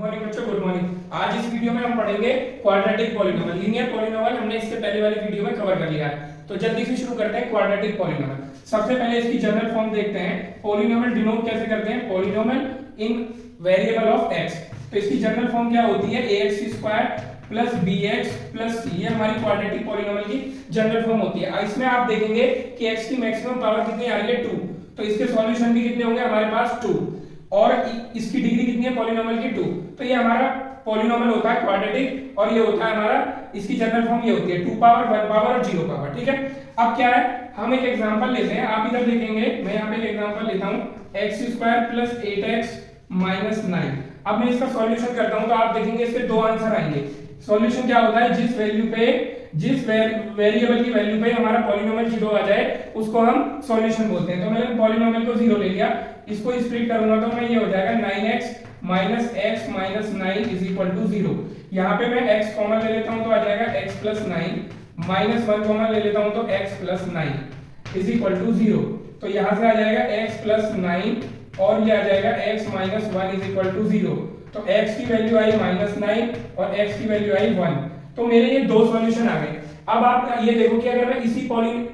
Morning बच्चों, good morning. आज इस वीडियो में हम पढ़ेंगे क्वाड्रेटिक पॉलिनोमियल। लीनियर पॉलिनोमियल हमने इससे पहले वाली वीडियो में कवर कर लिया है, तो जल्दी से शुरू करते हैं क्वाड्रेटिक पॉलिनोमियल। सबसे पहले इसकी जनरल फॉर्म देखते हैं। पॉलिनोमियल डिनोट कैसे करते हैं? Polynomial in variable of x। तो इसकी जनरल फॉर्म क्या होती है? ax² plus bx plus c। ये हमारी क्वाड्रेटिक पॉलिनोमियल की जनरल फॉर्म होती है। इसमें आप देखेंगे कि x की मैक्सिमम पावर कितनी आ रही है? 2। तो इसके सॉल्यूशन भी कितने होंगे हमारे पास? 2। और इसकी डिग्री कितनी है पॉलिनोमियल की? 2। तो ये हमारा पॉलिनोमियल होता है क्वाड्रेटिक, और ये होता है हमारा, इसकी जनरल फॉर्म ये होती है 2 पावर 1 पावर और 0 पावर। ठीक है, अब क्या है, हम एक एग्जांपल लेते हैं। आप इधर देखेंगे, मैं यहाँ पे एक एग्जांपल लेता हूँ, x² प्लस 8x माइनस 9। अब मैं इसका सॉल्यूशन करता हूँ तो आप देखेंगे इसके दो आंसर आएंगे। सॉल्यूशन क्या होता है? जिस वेरिएबल की वैल्यू पे हमारा पॉलिनोमियल 0 आ जाए उसको हम सॉल्यूशन बोलते हैं। तो मैंने पॉलिनोमियल को 0 ले लिया, इसको स्प्लिट करूंगा तो मैं ये हो जाएगा 9x minus x minus 9 is equal to 0। यहाँ पे मैं x कॉमन ले लेता हूँ तो आ जाएगा x प्लस 9 माइनस 1 कॉमन ले लेता हूँ तो x plus 9 is equal to 0। तो यहाँ से आ जाएगा x प्लस 9 और ये आ जाएगा x minus 1 is equal to 0। तो x की वैल्यू आई -9 और x की वैल्यू आई 1। तो मेरे ये दो सॉल्यूशन आ गए। अब आप ये देखो कि अगर मैं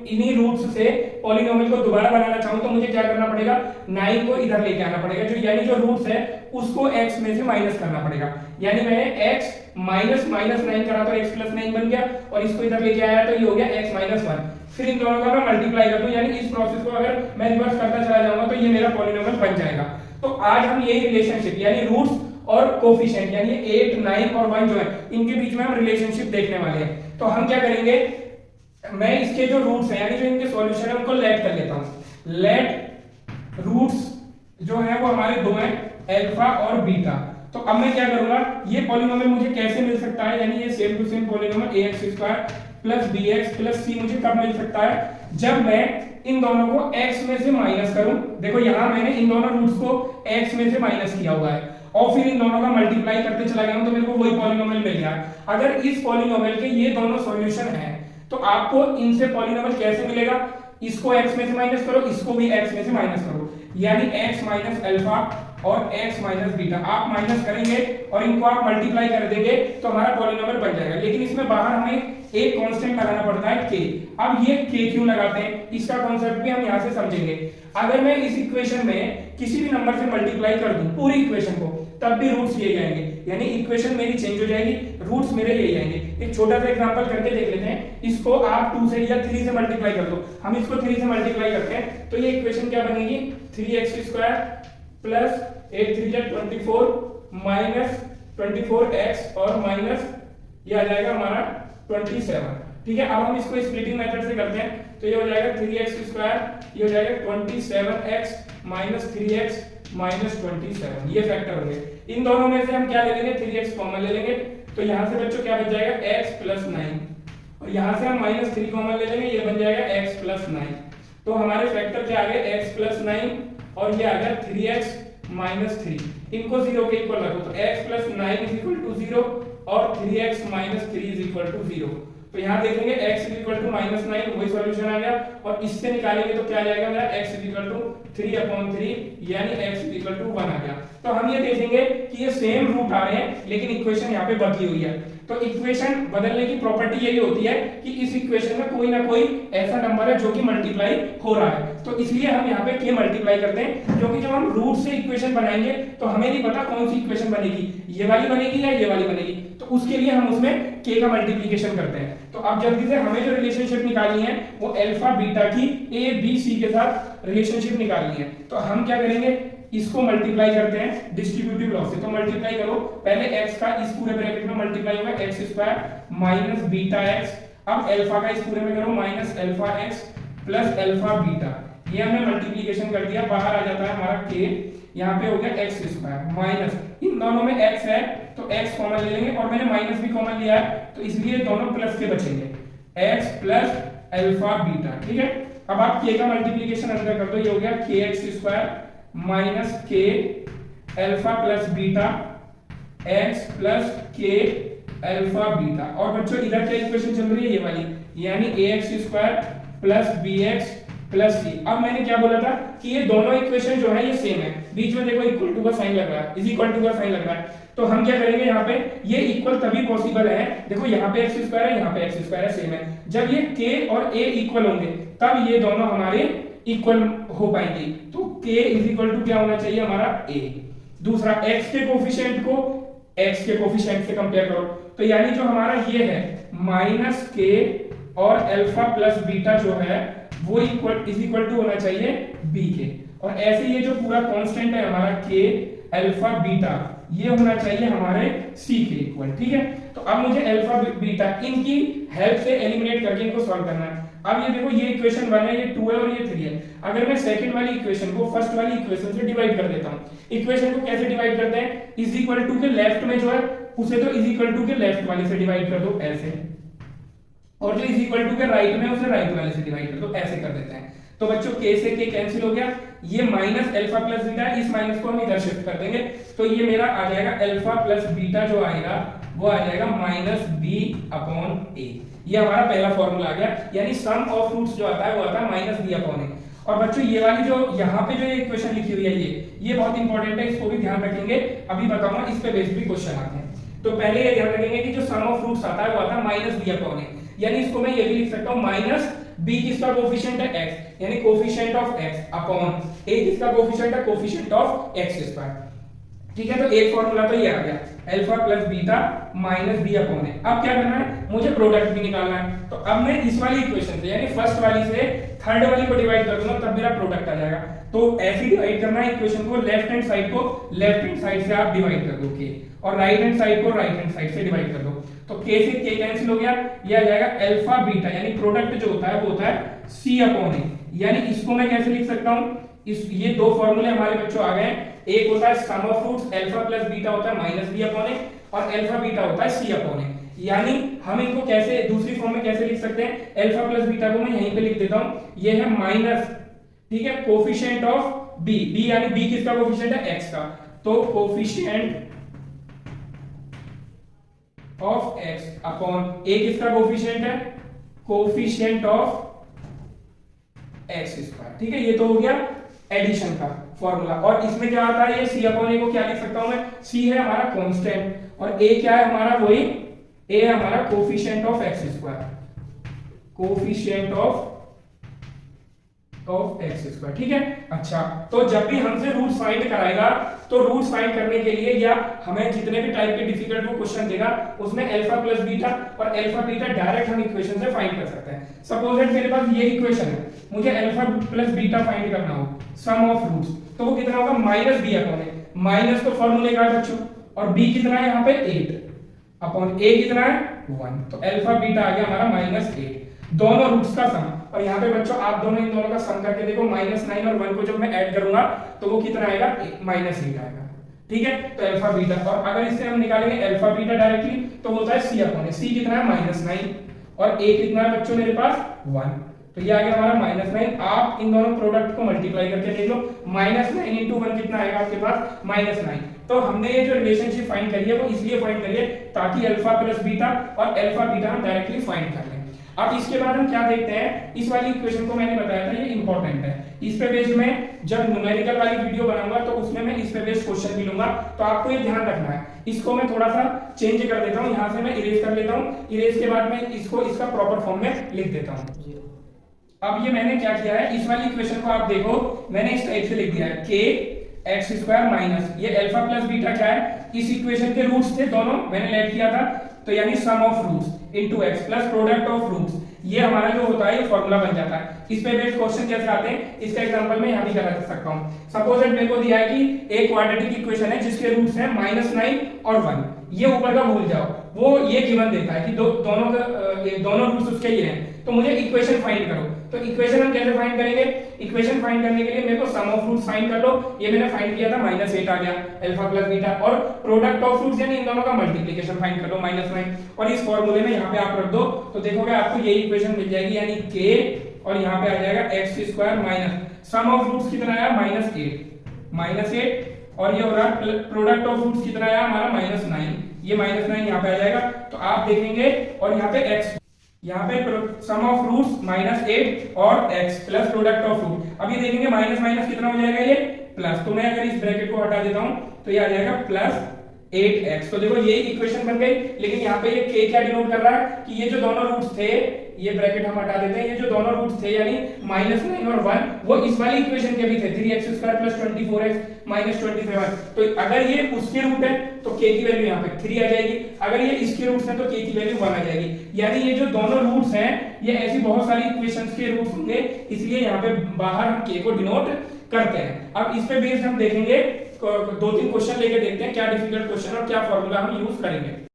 इन्हीं रूट्स से पॉलिनोमियल को दोबारा बनाना चाहूं तो मुझे क्या करना पड़ेगा? 9 को इधर लेके आना पड़ेगा, यानी जो रूट्स है उसको x में से माइनस करना पड़ेगा। यानी मैंने x माइनस 9 करा तो x प्लस 9 बन गया, और इसको इधर लेके आया तो ये हो गया x माइनस 1। फिर इन दोनों का मैं मल्टीप्लाई कर दूं, यानी इस प्रोसेस को अगर मैं रिवर्स करता चला जाऊंगा तो ये मेरा पॉलिनोमियल बन जाएगा। तो आज हम यही रिलेशनशिप यानी रूट्स और कोफिशिएंट यानी 8, 9 और 1 जो है इनके बीच में हम रिलेशनशिप देखने वाले हैं। तो हम क्या करेंगे, मैं इसके जो रूट्स हैं यानी जो इनके सॉल्यूशन है उनको लेट कर लेता हूं। लेट रूट्स जो है वो हमारे दो हैं, अल्फा और बीटा। तो अब मैं क्या करूंगा, ये पॉलिनोमियल मुझे कैसे मिल सकता है? यानी ये same to same polynomial ax² plus bx plus c मुझे कब मिल सकता है? जब मैं इन दोनों को x में से माइनस करूं। देखो यहां मैंने इन दोनों रूट्स को x में से माइनस किया हुआ है और फिर इन दोनों का मल्टीप्लाई करते चला गया हूं तो मेरे को वही पॉलिनोमियल मिल गया। अगर इस पॉलिनोमियल के ये दोनों सॉल्यूशन हैं तो आपको इनसे पॉलिनोमियल कैसे मिलेगा? इसको x में से माइनस करो, इसको भी x में से माइनस करो, यानी x माइनस अल्फा और x माइनस बीटा। आप माइनस करेंगे और इनको आप मल्टीप्लाई कर देंगे तो हमारा पॉलिनोमियल बन जाएगा। लेकिन इसमें बाहर हमें एक कांस्टेंट लगाना पड़ता है k। अब ये k क्यों लगाते हैं इसका कॉन्सेप्ट भी हम यहां से समझेंगे। अगर मैं इस इक्वेशन में किसी भी नंबर से मल्टीप्लाई कर दूं पूरी इक्वेशन को, तब भी रूट्स यही आएंगे, यानी इक्वेशन मेरी चेंज हो जाएगी, रूट्स मेरे यही आएंगे। एक छोटा सा एग्जांपल करके देख लेते हैं। इसको आप 2 से या 3 से मल्टीप्लाई कर दो, हम इसको 3 से मल्टीप्लाई करते हैं तो ये इक्वेशन क्या बनेगी? 3x² प्लस 8 3 जा 24 माइनस 24x और माइनस ये आ जाएगा हमारा 27। ठीक है, अब हम इसको स्प्लिटिंग मेथड से करते हैं तो ये हो जाएगा 3x², ये हो जाएगा 27x माइनस 3x माइनस 27। ये फैक्टर होंगे। इन दोनों में से हम क्या ले लेंगे? 3x कॉमन ले लेंगे, तो यहां से बच्चों क्या बन जाएगा? x प्लस 9, और यहां से हम माइनस 3 कॉमन ले लेंगे, ये बन जाएगा x प्लस 9। तो हमारे फैक्टर क्या आ गए? x प्लस 9 और ये आ गया 3x माइनस 3। इनको 0 के इक्वल रखो तो x plus 9 is equal to 0 और 3x minus 3 is equal to 0। तो यहाँ देखेंगे x is equal to minus 9, वही सॉल्यूशन आ गया, और इससे निकालेंगे तो क्या आ जाएगा मेरा? x इज इक्वल टू 3/3 यानी x इज इक्वल टू 1 आ गया। तो हम ये देखेंगे कि ये सेम रूट आ रहे हैं लेकिन इक्वेशन यहाँ पे बदली हुई है। तो इक्वेशन बदलने की प्रॉपर्टी यही होती है कि इस इक्वेशन में कोई ना कोई ऐसा नंबर है जो कि मल्टीप्लाई हो रहा है, तो इसलिए हम यहाँ पे k मल्टीप्लाई करते हैं। क्योंकि जब हम रूट से इक्वेशन बनाएंगे तो हमें नहीं पता कौन सी इक्वेशन बनेगी, ये वाली बनेगी या ये वाली बनेगी, तो उसके लिए हम उसमें k का मल्टीप्लिकेशन करते हैं। तो अब जल्दी से हमें जो रिलेशनशिप निकालनी है वो अल्फा बीटा की a b c के साथ रिलेशनशिप निकालनी है। तो हम क्या करेंगे, इसको मल्टीप्लाई करते हैं डिस्ट्रीब्यूटिव लॉ से। तो मल्टीप्लाई करो, पहले x का इस पूरे ब्रैकेट में मल्टीप्लाई होगा x² माइनस बीटा x। अब अल्फा का इस पूरे में करो minus alpha x plus alpha beta. ये हमने मल्टीप्लिकेशन कर दिया, बाहर आ जाता है हमारा k, यहाँ पे हो गया x² माइनस, इन दोनों में x है तो x कॉमन ले लेंगे, और मैंने माइनस भी कॉमन लिया है तो इसलिए दोनों प्लस के बचेंगे, x प्लस अल्फा बीटा। ठीक है, अब आप k का मल्टीप्लिकेशन अंदर कर दो, ये हो गया kx² minus k alpha plus beta x plus k alpha beta. और बच्चों इधर क्या इक्वेशन चल रही है? ये वाली, यानी ax² plus bx plus c। अब मैंने क्या बोला था कि ये दोनों इक्वेशन जो है ये सेम है, बीच में देखो इक्वल टू का साइन लग रहा है, इज इक्वल टू का साइन लग रहा है। तो हम क्या करेंगे यहाँ पे, ये इक्वल तभी पॉसिबल है, देखो यहाँ पे एक्स स्क्वायर है, यहाँ पे एक्स स्क्वायर है, सेम है, जब ये k और a इक्वल होंगे तब ये दोनों हमारे इक्वल हो पाएंगे। तो k इज इक्वल टू क्या होना चाहिए हमारा a। दूसरा x के कोफिशिएंट को x के कोफिशिएंट से कंपेयर करो, तो यानी जो हमारा ये है माइनस k और अल्फा प्लस बीटा जो है वो इक्वल इज इक्वल टू होना चाहिए b के, और ऐसे ये जो पूरा कांस्टेंट है हमारा k अल्फा बीटा ये होना चाहिए हमारे c के इक्वल। ठीक है, तो अब मुझे अल्फा बीटा इनकी हेल्प से एलिमिनेट करके इनको सॉल्व करना है। अब ये देखो ये इक्वेशन 1 है, ये 2 है और ये 3 है। अगर मैं सेकंड वाली इक्वेशन को फर्स्ट वाली इक्वेशन से डिवाइड कर देता हूं, इक्वेशन को कैसे डिवाइड करते हैं, इज इक्वल टू के लेफ्ट में जो है उसे तो इज इक्वल टू के लेफ्ट वाले से डिवाइड कर दो ऐसे, और जो इज इक्वल टू के राइट में उसे राइट वाले से डिवाइड कर दो, ऐसे कर देते हैं। तो बच्चों k से k कैंसिल हो गया, ये माइनस अल्फा प्लस बीटा, इस माइनस को हम इधर शिफ्ट कर देंगे, तो ये मेरा आ जाएगा अल्फा प्लस बीटा जो आएगा वो आ जाएगा माइनस b अपॉन a। ये हमारा पहला फॉर्मूला आ गया, यानी सम ऑफ रूट्स जो आता है वो आता है माइनस b अपॉन a। और बच्चों ये वाली जो यहाँ पे जो ये इक्वेशन लिखी हुई है ये बहुत इंपॉर्टेंट है, इसको भी ध्यान रखेंगे, अभी बताऊंगा, इस पे बेस्ड भी क्वेश्चन आते हैं। तो पहले ये ध्यान रखेंगे कि जो सम ऑफ रूट्स आता है वो आता है माइनस b अपॉन a, यानी इसको मैं ये भी लिख सकता हूँ माइनस b किसका कोफिशिएंट है x, यानी coefficient of x upon a किसका कोफिशिएंट है, कोफिशिएंट ऑफ x स्क्वायर। ठीक है, तो एक फॉर्मूला तो ये आ गया alpha plus beta minus b upon a। अब क्या करना है, मुझे प्रोडक्ट भी निकालना है, तो अब मैं इस वाली इक्वेशन से यानी फर्स्ट वाली से थर्ड वाली को डिवाइड कर दूंगा तब मेरा प्रोडक्ट आ जाएगा। तो ऐसे डिवाइड करना है इक्वेशन को, लेफ्ट हैंड साइड को लेफ्ट हैंड साइड से आप डिवाइड कर दो k, और राइट हैंड साइड को राइट हैंड साइड से डिवाइड कर दो, तो k से k कैंसिल हो गया, ये आ जाएगा अल्फा बीटा, यानी प्रोडक्ट जो होता है वो होता है c अपॉन a। यानी इसको मैं कैसे लिख सकता हूं, इस ये दो फॉर्मूले हमारे बच्चों आ गए, एक होता है sum of roots alpha plus beta होता है माइनस b अपॉन a, और अल्फा बीटा होता है c अपॉन a। यानी हम इनको कैसे दूसरी फॉर्म में कैसे लिख सकते हैं, अल्फा प्लस बीटा को मैं यहीं पे लिख देता हूं, ये है माइनस, ठीक है, कोफिशिएंट ऑफ b, b यानी b किसका कोफिशिएंट है x का, तो coefficient of x upon a किसका कोफिशिएंट है, कोफिशिएंट ऑफ x स्क्वायर। ठीक है, ये तो हो गया एडिशन का फॉर्मूला, और इसमें क्या आता है, ये c अपॉन a को क्या लिख सकता हूं मैं, c है हमारा कांस्टेंट और a क्या है हमारा, वही a है हमारा coefficient of x square, coefficient of x square. ठीक है, अच्छा, तो जब भी हमसे रूट्स फाइंड कराएगा तो रूट्स फाइंड करने के लिए या हमें जितने भी टाइप के डिफिकल्ट वो क्वेश्चन देगा उसमें अल्फा प्लस बीटा और अल्फा बीटा डायरेक्ट हम इक्वेशन से फाइंड कर सकते हैं। सपोज दैट मेरे पास ये इक्वेशन है, मुझे अल्फा प्लस बीटा फाइंड करना हो, सम ऑफ रूट्स, तो वो कितना होगा, minus b upon a, minus तो फॉर्मूले का है बच्चों, और b कितना है यहाँ पे 8 अपॉन a कितना है 1, तो अल्फा बीटा आ गया हमारा माइनस 8, दोनों रूट्स का सम। और यहाँ पे बच्चों आप दोनों इन दोनों का सम करके देखो, -9 और 1 को जब मैं ऐड करूंगा तो वो कितना आएगा, -8 आएगा। ठीक है, तो अल्फा बीटा, और अगर इससे हम निकालेंगे अल्फा बीटा डायरेक्टली तो होता है c अपॉन a, c कितना है -9 और a कितना है बच्चों मेरे पास 1, तो ये आ गया हमारा -9। आप इन दोनों प्रोडक्ट को मल्टीप्लाई करके देख लो, -9 इंटू 1 कितना आएगा आपके पास, -9। तो हमने ये जो रिलेशनशिप फाइंड करी है वो इसलिए फाइंड करी है ताकि अल्फा प्लस बीटा और अल्फा बीटा हम डायरेक्टली फाइंड कर लें। अब इसके बाद हम क्या देखते हैं, इस वाली इक्वेशन को मैंने बताया था ये इंपॉर्टेंट है, इस पे बेस्ड में जब न्यूमेरिकल वाली वीडियो बनाऊंगा तो उसमें मैं इस पे बेस्ड क्वेश्चन भी लूंगा, तो आपको ये ध्यान रखना है। इसको मैं थोड़ा सा चेंज कर देता हूँ, यहाँ से मैं इरेज कर लेता हूँ, इरेज के बाद मैं इसको इसका प्रॉपर फॉर्म में लिख देता हूँ। अब ये मैंने क्या किया है, इस वाली इक्वेशन को आप देखो, मैंने इस टाइप से लिख दिया है k x स्क्वायर माइनस ये अल्फा प्लस बीटा क्या है, इस इक्वेशन के रूट्स थे दोनों मैंने लेट किया था, तो यानी sum of roots into x plus product of roots, ये हमारा जो होता है ये फॉर्मूला बन जाता है। इस पे बेस्ड क्वेश्चन कैसे आते हैं, इसका एग्जांपल मैं यहां भी करा सकता हूं। सपोज दैट मेरे को दिया है कि एक क्वाड्रेटिक इक्वेशन है जिसके रूट्स हैं -9 और 1, ये ऊपर का भूल जाओ, वो ये गिवन देता है कि दोनों रूट्स उसके ही हैं, तो मुझे इक्वेशन फाइंड करो। तो इक्वेशन हम कैसे फाइंड करेंगे, इक्वेशन फाइंड करने के लिए मेरे को सम ऑफ रूट्स फाइंड कर लो, ये मैंने फाइंड किया था -8 आ गया अल्फा प्लस बीटा, और प्रोडक्ट ऑफ रूट्स यानी इन दोनों का मल्टीप्लिकेशन फाइंड कर लो -9, और इस फार्मूले में यहाँ पे आप रख दो तो देखोगे आपको यही इक्वेशन मिल जाएगी, यानी k और यहाँ पे आ जाएगा x square minus sum of roots कितना आया -8 और ये हो रहा है प्रोडक्ट ऑफ रूट्स कितना आया हमारा -9, ये -9 यहाँ पे आ जाएगा। तो आप देखेंगे और यहाँ पे x, यहाँ पे सम ऑफ रूट्स -8 और x plus product of root, अब ये देखेंगे माइनस माइनस कितना हो जाएगा ये प्लस, तो मैं अगर इस ब्रैकेट को हटा देता हूं तो ये आ जाएगा प्लस 8x। तो देखो यही इक्वेशन बन गई, लेकिन यहाँ पे ये k क्या डिनोट कर रहा है कि ये जो दोनों रूट्स थे, ये ब्रैकेट हम हटा देते हैं, ये जो दोनों रूट्स थे यानी -9 और 1 वो इस वाली इक्वेशन के भी थे, 3x² + 24x - 27। तो अगर ये उसके रूट है तो k की वैल्यू यहाँ पे 3 आ जाएगी, अगर ये इसके रूट्स हैं तो k की वैल्यू 1 आ जाएगी। यानी ये जो दोनों रूट्स हैं ये ऐसी बहुत सारी इक्वेशंस के रूट्स होंगे, इसलिए यहाँ पे बाहर हम k को डिनोट करते हैं। अब इस पे बेस्ड हम देखेंगे 2-3 क्वेश्चन लेके देखते हैं क्या डिफिकल्ट क्वेश्चन और क्या फॉर्मूला हम यूज करेंगे।